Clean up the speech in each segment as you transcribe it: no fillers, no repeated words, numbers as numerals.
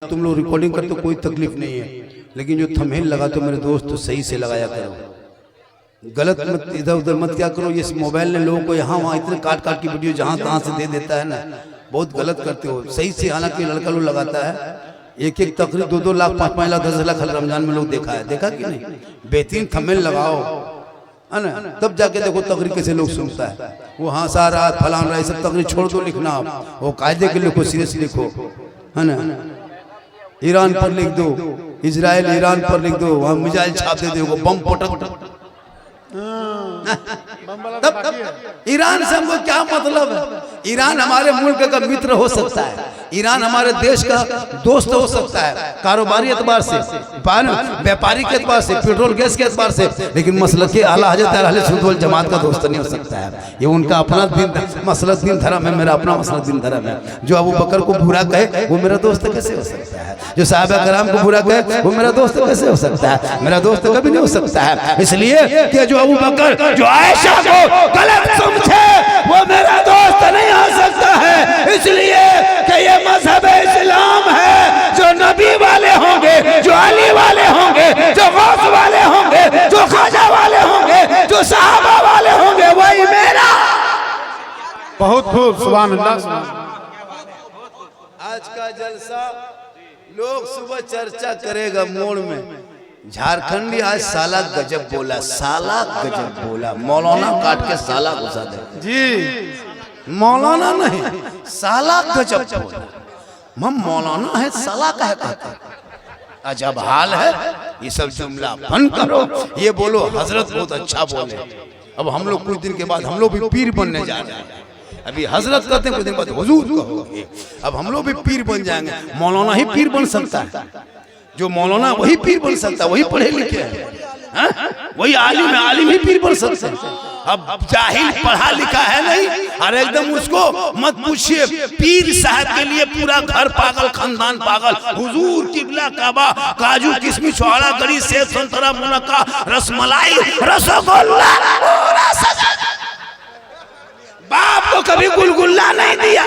तुम लोग रिकॉर्डिंग करते कोई तकलीफ नहीं है, लेकिन जो थंबनेल लगाते हो मेरे दोस्त तो सही से लगाया करो, गलत मत इधर उधर मत क्या करो। ये मोबाइल ने लोगों को यहाँ वहाँ इतने काट काट की वीडियो जहाँ तहाँ से दे देता है ना, बहुत गलत करते हो। सही से हालांकि लड़का लोग लगाता है, एक एक तकरीब 2-2 लाख 5-5 लाख 10 लाख रमजान में लोग देखा है, देखा कि नहीं। बेहतरीन थंबनेल लगाओ है ना, तब जाके देखो तकरीर कैसे लोग सुनता है। वो हाँ सारा फलान रहा, सब तकरीर छोड़ दो लिखना, आप वो कायदे के लिखो, सीरियस लिखो है ना। ईरान पर लिख दो, इजराइल ईरान पर लिख दो, वहां मिसाइल छाप दे दो, बम पटक। तब ईरान से हमको क्या मतलब है? ईरान हमारे मुल्क का मित्र हो सकता है, ईरान हमारे देश का दोस्त हो सकता है कारोबारी एतबार से, व्यापारी के एतबार से, पेट्रोल गैस के एतबार से, लेकिन मसलक के आला हज़रत अहले सुन्नत वल जमात का दोस्त नहीं हो सकता है। ये उनका अपना दिन मसलक दिन धर्म है, मेरा अपना मसलक दिन धर्म है। जो अबू बकर को बुरा कहे वो मेरा दोस्त कैसे हो सकता है? जो साहबा कराम को बुरा कहे वो मेरा दोस्त कैसे हो सकता है? मेरा दोस्त कभी नहीं हो सकता है। इसलिए कि जो अबू बकर जो आयशा को गलत समझे वो मेरा दोस्त नहीं हो सकता है। इसलिए कि ये मजहब इस्लाम है, जो नबी वाले होंगे, जो अली वाले होंगे, जो गौस वाले होंगे, जो ख्वाजा वाले होंगे, जो सहाबा वाले होंगे, वही मेरा। बहुत खूब, सुभान अल्लाह। आज का जलसा लोग सुबह चर्चा करेगा मोड़ में, झारखंडी आज साला गजब बोला, साला गजब बोला, मौलाना काट के साला घुसा दे जी, मौलाना नहीं साला गजब बोला। हम मौलाना है साला कह कहते, अजब हाल है। ये सब जुमला बंद करो, ये बोलो हजरत बहुत अच्छा बोले। अब हम लोग कुछ दिन के बाद हम लोग भी पीर बनने जा रहे हैं। अभी हजरत कहते हैं, कुछ दिन बाद हुजूर कहोगे। अब हम लोग भी पीर बन जाएंगे। मौलाना ही पीर बन सकता है, जो मौलाना वही पीर बन सकता है, वही पढ़े लिखे हैं, वही आलिम है, आलिम ही पीर बन सकते हैं। अब जाहिल पढ़ा लिखा है नहीं, और एकदम उसको मत पूछिए। पीर साहब के लिए पूरा घर पागल, खानदान पागल। हुजूर किबला काबा, काजू किशमिश छोड़ा गड़ी सेब संतरा मुनक्का रसमलाई रसगुल्ला, बाप को कभी गुलगुल्ला नहीं दिया,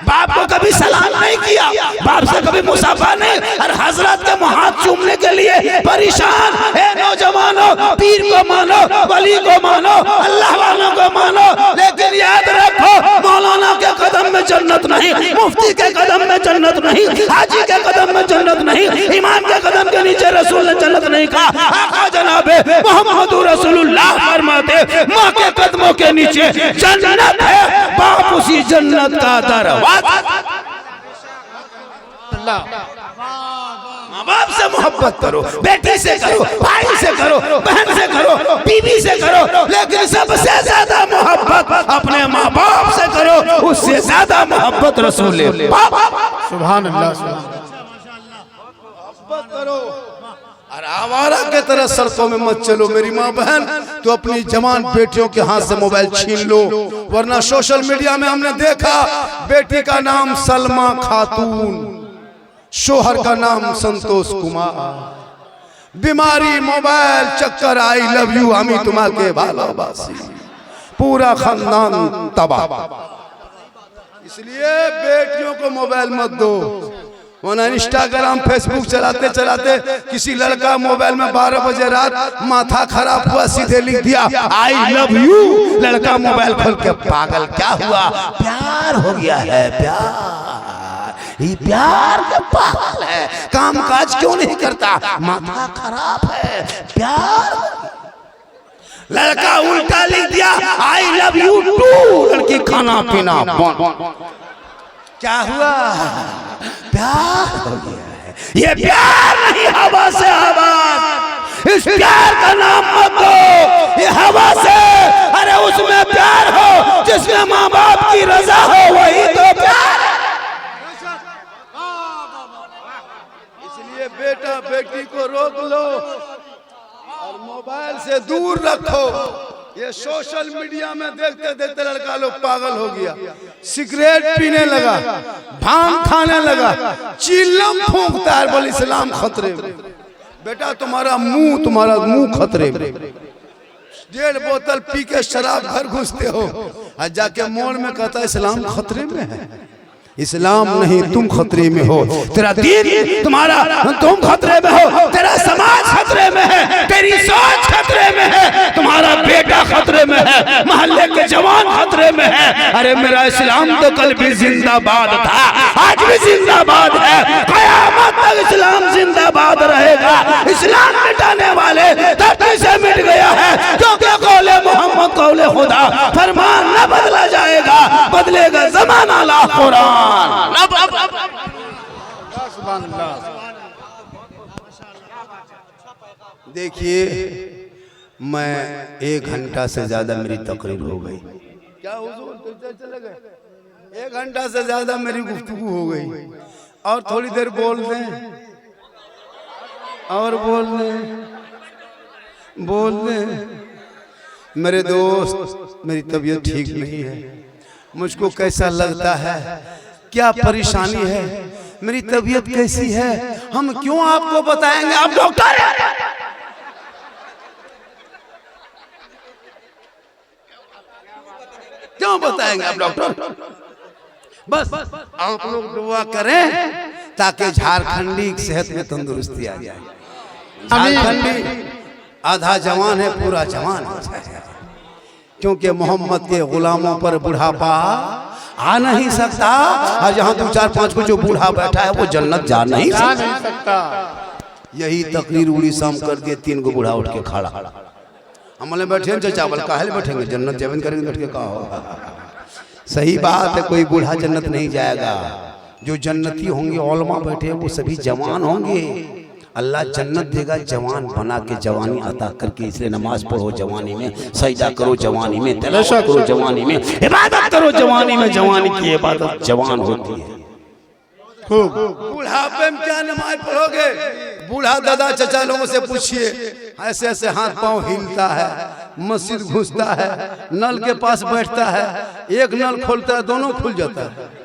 बाप को कभी सलाम नहीं किया, बाप से कभी मुसाफा नहीं, और हजरत के हाथ चूमने के लिए परेशान है। नौजवानों, पीर को मानो, वली को मानो, अल्लाह वालों को मानो, लेकिन याद रखो मौलाना के कदम में जन्नत नहीं, मुफ्ती के कदम में जन्नत नहीं, हाजी के कदम में जन्नत नहीं, इमाम के कदम के नीचे रसूल ने जन्नत नहीं कहा। आका जनाबे मोहम्मद रसूलुल्लाह फरमाते माँ के कदमों के नीचे जन्नत है, बाप उसी जन्नत का दरवाजा। माँ बाप से मोहब्बत करो, बेटी से करो, भाई से करो, बहन से करो, बीवी से करो, लेकिन सबसे ज्यादा मोहब्बत अपने माँ बाप से करो, उससे ज्यादा मोहब्बत रसूल सुभान अल्लाह। मोहब्बत करो और आवारा के तरह सड़कों में मत चलो। मेरी माँ बहन, तो अपनी जवान बेटियों के हाथ से मोबाइल छीन लो, वरना सोशल मीडिया में हमने देखा बेटी का नाम सलमा खातून, शोहर का नाम संतोष कुमार, बीमारी मोबाइल चक्कर, आई लव यू हमी तुम्हारे भालोबासी, पूरा खानदान तबाह। इसलिए बेटियों को मोबाइल मत दो, वरना इंस्टाग्राम फेसबुक चलाते चलाते किसी लड़का मोबाइल में 12 बजे रात माथा खराब हुआ, सीधे लिख दिया आई लव यू। लड़का मोबाइल खोल के पागल, क्या हुआ? प्यार हो गया है, प्यार, ये प्यार का पागल है, काम काज क्यों नहीं करता, माथा खराब है, प्यार। लड़का उल्टा लिख दिया आई लव यू टू, लड़की खाना पीना बंद, क्या हुआ? प्यार हो गया है। ये प्यार नहीं, हवा से हवा, इस प्यार का नाम मत दो, ये हवा से, अरे उसमें प्यार हो जिसमें माँ बाप की रजा हो, वही तो प्यार है। इसलिए बेटा बेटी को रोक लो और मोबाइल से दूर रखो। ये सोशल मीडिया में देखते देखते लड़का लोग पागल हो गया, सिगरेट पीने लगा, भांग खाने लगा, चिल्लम फूंकता है, बोल इस्लाम खतरे में। बेटा तुम्हारा मुंह खतरे में। 1.5 बोतल पी के शराब घर घुसते हो और जाके मोड़ में कहता है इस्लाम खतरे में है। इस्लाम नहीं तुम खतरे में हो, तेरा दीन तुम्हारा तुम खतरे में हो, तेरा समाज खतरे में है, तेरी सोच खतरे में है, तुम्हारा बेटा खतरे में है, मोहल्ले के जवान खतरे में है। अरे मेरा इस्लाम तो कल भी जिंदाबाद था, आज भी जिंदाबाद है, कयामत तक इस्लाम जिंदाबाद रहेगा। इस्लाम मिटाने वाले धरती से मिट गया है, क्योंकि कौले मोहम्मद कौले खुदा, फरमान न बदला जाएगा, बदलेगा जमाना ला कुरान। देखिए मैं 1 घंटा से ज्यादा मेरी तकरीर हो गई। क्या हुजूर चले गए? 1 घंटा से ज्यादा मेरी गुफ्तगू हो गई, और थोड़ी देर बोल दें, और बोल दें। मेरे दोस्त, मेरी तबीयत ठीक नहीं है, मुझको कैसा लगता है, क्या परेशानी है, मेरी तबीयत कैसी है, हम क्यों आपको बताएंगे? आप डॉक्टर हैं, क्यों बताएंगे आप डॉक्टर? बस आप लोग दुआ करें ताकि झारखंडी सेहत में तंदुरुस्ती आ जाए। झारखंडी आधा जवान है, पूरा जवान है, क्योंकि मोहम्मद के गुलामों पर बुढ़ापा आ नहीं सकता। और जहाँ 2, 4, 5 को जो बूढ़ा बैठा है वो जन्नत जा नहीं सकता। यही तकरीर उड़ी शाम कर दिए, 3 को बूढ़ा उठ के खड़ा। हमने बैठे चाचा बोल काहे बैठेंगे, जन्नत जमीन करेंगे बैठ के कहा होगा। सही बात है, कोई बूढ़ा जन्नत नहीं जाएगा। जो जन्नती होंगे औलमा बैठे वो सभी जवान होंगे। अल्लाह जन्नत देगा जवान बना के, जवानी अता करके। इसलिए नमाज पढ़ो जवानी में, सजदा करो जवानी में, तलाशा करो जवानी में, इबादत करो जवानी में। जवानी की इबादत जवान होती है। बुढ़ापे में क्या नमाज पढ़ोगे? बूढ़ा दादा चचा लोगों से पूछिए, ऐसे ऐसे हाथ पांव हिलता है, मस्जिद घुसता है, नल के पास बैठता है, एक नल खोलता है दोनों खुल जाता है।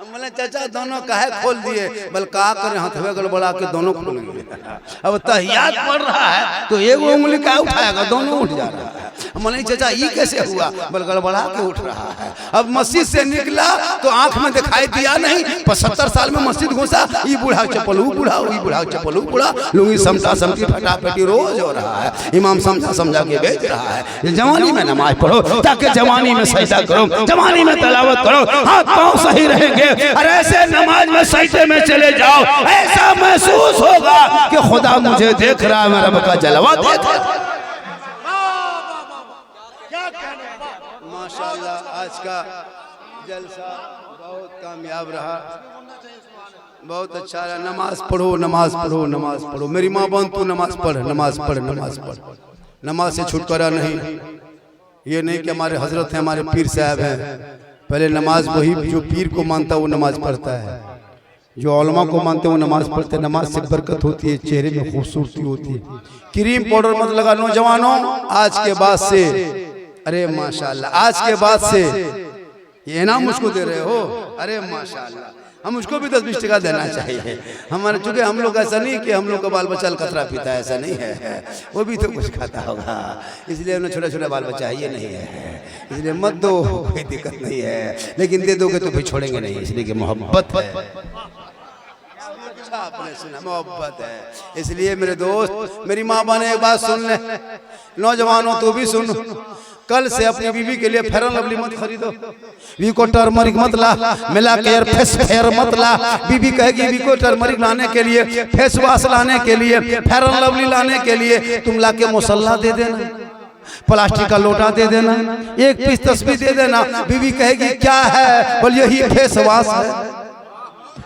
बोले चाचा दोनों काहे खोल दिए? बोल का करे, हाथवे गड़बड़ा के दोनों खुल गए। अब तहियात पढ़ रहा है तो एक उंगली का उठाएगा, दोनों उठ जा रहा है। बोले चाचा ये कैसे हुआ? बोल गड़बड़ा के उठ रहा है। अब मस्जिद से निकला तो आंख में दिखाई दिया नहीं, 75 साल में मस्जिद घुसा, ये बूढ़ा चप्पल वो बूढ़ा, ये बूढ़ा चप्पल वो बूढ़ा, लुंगी समटा समटी फटाफटी रोज हो रहा है। इमाम समझा समझा के भेज रहा है। जवानी में नमाज पढ़ो ताकि जवानी में सजदा करो, जवानी में तलावत करो, हाथ पांव सही रहेंगे। और ऐसे नमाज में सजदे में चले जाओ, ऐसा महसूस होगा कि खुदा मुझे देख रहा है, मेरा रब का जलवा देख रहा है। माशाअल्लाह आज का जलसा बहुत कामयाब रहा, बहुत अच्छा रहा। नमाज पढ़ो, नमाज पढ़ो, नमाज पढ़ो। मेरी माँ बहन तू नमाज पढ़, नमाज पढ़, नमाज पढ़। नमाज से छुटकारा नहीं। ये नहीं कि हमारे हजरत हैं, हमारे पीर साहब हैं। पहले नमाज वही जो पीर को मानता है वो नमाज पढ़ता है, जो औलमा को मानते हैं वो नमाज पढ़ते हैं। नमाज से बरकत होती है, चेहरे में खूबसूरती होती है। क्रीम पाउडर मत लगा नौजवानों, आज के बाद से, अरे माशाल्लाह, आज के बाद से ये इनाम मुझको दे रहे हो, अरे माशाल्लाह, हम उसको भी 10-20 टका देना चाहिए। हमारे चूंकि हम लोग ऐसा नहीं कि हम लोग का बाल बच्चा कतरा पीता है, ऐसा नहीं है, वो भी तो कुछ खाता होगा, इसलिए उन्हें छोटा छोटा बाल बच्चा ये नहीं है, इसलिए मत दो, कोई दिक्कत नहीं है। लेकिन दे दोगे तो फिर छोड़ेंगे नहीं, इसलिए कि मोहब्बत है। अच्छा आपने सुना, मोहब्बत है। इसलिए मेरे दोस्त, मेरी माँ बने एक बात सुन ले, नौजवानों तू भी सुन, कल से अपनी बीवी के लिए फेयर लवली मत खरीदो, वीको टर्मरिक मत ला, मिला केयर फेस फेयर मत ला। बीवी कहेगी वीको टर्मरिक लाने के लिए, फेस वॉश लाने के लिए, फेयर लवली लाने के लिए तुम ला के मसल्ला दे देना, प्लास्टिक का लोटा दे देना, एक पीस तस्वीर दे देना। बीवी कहेगी क्या है? बोल यही फेस वॉश है,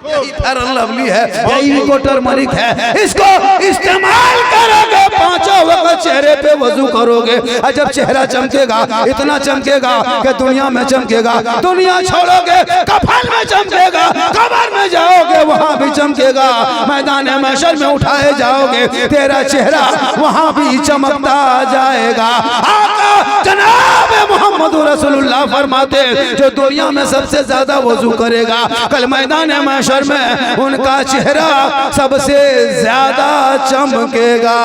यही फेयर लवली है, यही वीको टर्मरिक है, इसको इस्तेमाल करोगे, 5 वक्त चेहरे पे वजू करोगे, और जब चेहरा चमकेगा, इतना चमकेगा कि दुनिया में चमकेगा, दुनिया छोड़ोगे कफन में चमकेगा, कब्र में जाओगे वहां भी चमकेगा, मैदान महशर में उठाए जाओगे, तेरा चेहरा वहां भी चमकता जाएगा। आका जनाब मोहम्मद रसूलुल्लाह फरमाते, जो दुनिया में सबसे ज्यादा वजू करेगा, कल मैदान महशर में उनका चेहरा सबसे ज्यादा चमकेगा।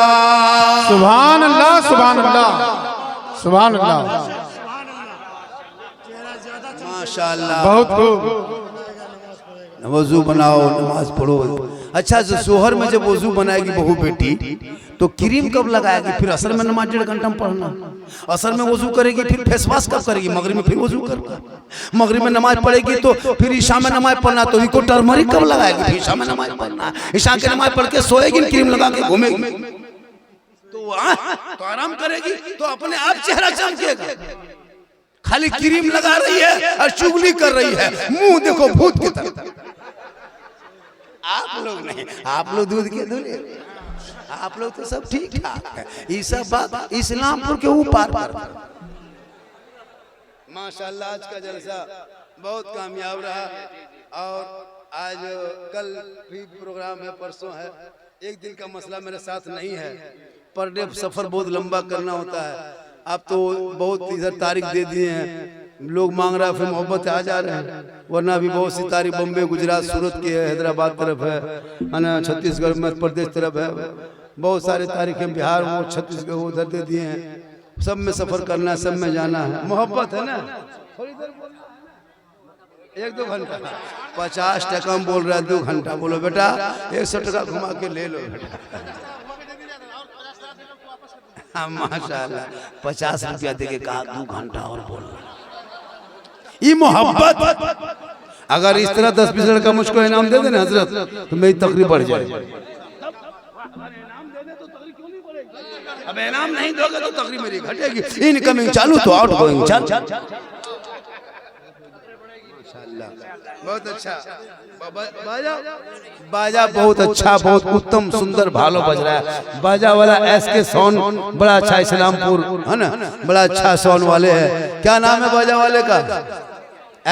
सुभान अल्लाह, सुभान अल्लाह, सुभान अल्लाह, माशाअल्लाह, बहुत खूब। वजू बनाओ, नमाज पढ़ो। अच्छा, जो सोहर में जब वजू बनाएगी बहू बेटी तो क्रीम कब लगाएगी? फिर असर में नमाज 1.5 घंटा में पढ़ना, असर में वजू करेगी, फिर फेस वॉश कब करेगी? मगरिब में फिर वजू करना, मगरिब में नमाज पढ़ेगी तो फिर ईशा में नमाज पढ़ना, तो इनको टर्मरिक कब लगाएगी? फिर ईशा में नमाज पढ़ना, ईशा की नमाज पढ़ के सोएगी, क्रीम लगा के घूमेगी तो आराम करेगी तो अपने आप चेहरा चमकेगा। खाली क्रीम लगा रही है और चुगली कर रही है, मुंह देखो भूत की तरह। आप लोग नहीं, आप लोग दूध के दूल्हे, आप लोग तो सब ठीक ठाक है। ये सब बात इस्लामपुर के ऊपर माशाल्लाह आज का जलसा बहुत कामयाब रहा। और आज कल भी प्रोग्राम है, परसों है। एक दिन का मसला मेरे साथ नहीं है, पर डे सफर बहुत लंबा करना होता है। आप तो बहुत इधर तारीख दे दिए हैं, लोग मांग रहा है, फिर मोहब्बत आ जा रहे हैं। वरना अभी बहुत सी तारीख बम्बई, गुजरात, सूरत की है, हैदराबाद तरफ है, छत्तीसगढ़, मध्य प्रदेश तरफ है, बहुत सारे तारीखें बिहार वो छत्तीसगढ़ उधर दे दिए हैं। सब में सफर करना है, सब में जाना है। मोहब्बत है ना, 1-2 घंटा 50 टका में बोल रहा है, 2 घंटा बोलो बेटा, 100 टका घुमा के ले लो बेटा। हाँ माशाल्लाह, 50 रुपया देके कहा 2 घंटा और बोलो। ये मोहब्बत। अगर इस तरह 10-20 लड़का मुझको इनाम दे देना हजरत, तो मेरी तकरीब बढ़ जाए। अब इनाम नहीं दोगे तो तकरीब मेरी घटेगी। इनकमिंग चालू तो आउट गोइंग चालू। बहुत अच्छा बाजा बहुत अच्छा, बहुत उत्तम सुंदर भालो बज रहा है। बाजा वाला SK साउंड बड़ा अच्छा, इस्लामपुर है ना, बड़ा अच्छा साउंड वाले है। क्या नाम है बाजा वाले का?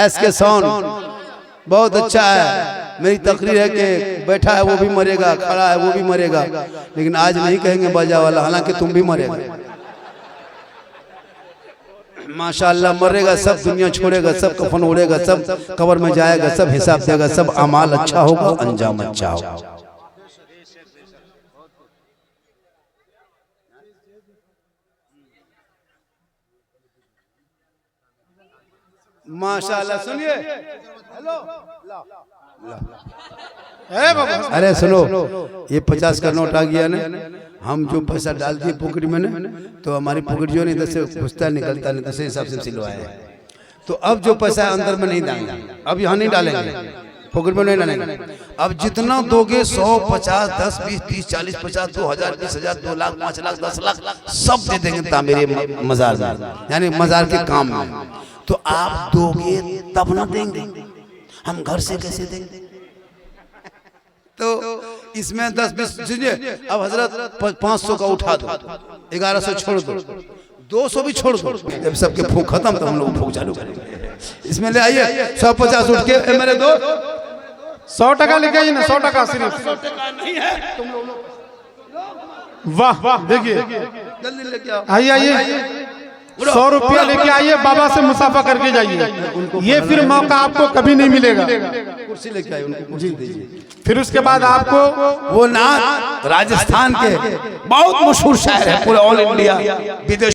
SK साउंड बहुत अच्छा है। मेरी तकरीर है कि बैठा है वो भी मरेगा, खड़ा है वो भी मरेगा, लेकिन आज नहीं कहेंगे बाजा वाला, हालांकि तुम भी मरेगा। माशाल्लाह मरेगा, सब दुनिया छोड़ेगा, सब कफन ओढ़ेगा, सब कब्र में जाएगा, सब हिसाब देगा, सब अमाल अच्छा होगा, अंजाम अच्छा होगा। माशाल्लाह सुनिए, हेलो अरे सुनो, ये 50 का नोट आ गया ना, हम जो पैसा डाल दिए पॉकेट में ना, तो हमारी पॉकेट जो नहीं दस घुसता निकलता नहीं, दस हिसाब से सिलवाया है। तो अब जो पैसा अंदर में नहीं डालेंगे, अब यहाँ नहीं डालेंगे, पॉकेट में नहीं डालेंगे। अब जितना दोगे 100, 50, 10, 20, 30, 40, 50, 2000, 20,000, 2 लाख, 5 लाख, 10 लाख सब दे देंगे तामीरे मजार में, यानी मजार के काम में। तो आप दोगे तब ना देंगे, हम घर से कैसे देंगे? तो इसमें 10-20 सुनिए, अब हजरत 500 का उठा दो, 1100 छोड़ दो, 200 भी छोड़ दो। जब सबके फूक खत्म तो हम लोग फूक चालू करेंगे। इसमें ले आइए 150 उठ के मेरे दो 100 टका लेके आइए ना, 100 टका सिर्फ। 100 टका नहीं है, तुम लोग वाह वाह, देखिए जल्दी लेके आओ, आइए 100 रुपया लेके आइए, बाबा से मुसाफा करके जाइए। ये फिर मौका आपको कभी नहीं मिलेगा। कुर्सी लेके आइए, उनको कुर्सी दीजिए। फिर उसके बाद आपको वो नाथ राजस्थान के बहुत मशहूर शायर है, पूरे ऑल इंडिया विदेश